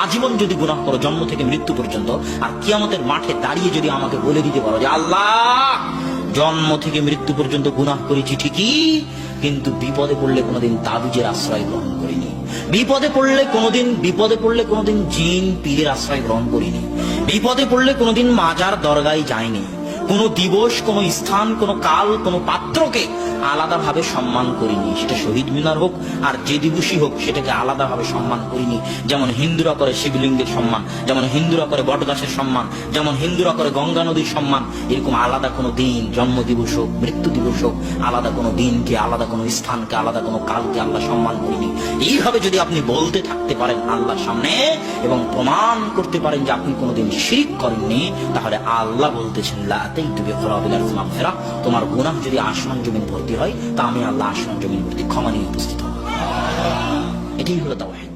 আজীবন যদি গুনাহ করো, জন্ম থেকে মৃত্যু পর্যন্ত, আর কিয়ামতের মাঠে দাঁড়িয়ে যদি আমাকে বলে দিতে পারো যে আল্লাহ জন্ম থেকে মৃত্যু পর্যন্ত গুনাহ করেছি ঠিকই, কিন্তু বিপদে পড়লে কোনোদিন তাবিজের আশ্রয় গ্রহণ করিনি, বিপদে পড়লে কোনোদিন জিন পীরের আশ্রয় গ্রহণ করিনি, বিপদে পড়লে কোনোদিন মাজার দরগায় যায়নি, কোনো দিবস, কোনো স্থান, কোনো কাল, কোনো পাত্রকে আলাদাভাবে সম্মান করিনি, সেটা শহীদ মিনার হোক আর যে দিবসই হোক, সেটাকে আলাদাভাবে সম্মান করিনি। যেমন হিন্দুরা করে শিবলিঙ্গের সম্মান, যেমন হিন্দুরা করে বটগাছের সম্মান, যেমন হিন্দুরা করে গঙ্গা নদীর সম্মান, এরকম আলাদা কোনো দিন, জন্ম দিবস হোক, মৃত্যু দিবস হোক, আলাদা কোনো দিনকে, আলাদা কোনো স্থানকে, আলাদা কোনো কালকে আল্লাহ সম্মান করিনি। এইভাবে যদি আপনি বলতে থাকতে পারেন আল্লাহর সামনে এবং প্রমাণ করতে পারেন যে আপনি কোনোদিন শিরক করেননি, তাহলে আল্লাহ বলতেছেন লা তাইতু বিখরাবিল আরদি মাগফিরা, তোমার গুনাহ যদি আসমান জমিন ভর্তি হয়, তা আমি আল্লাহ আসমান জমিন ভর্তি ক্ষমা নিয়ে উপস্থিত হব। এটাই হলো তাওহীদ।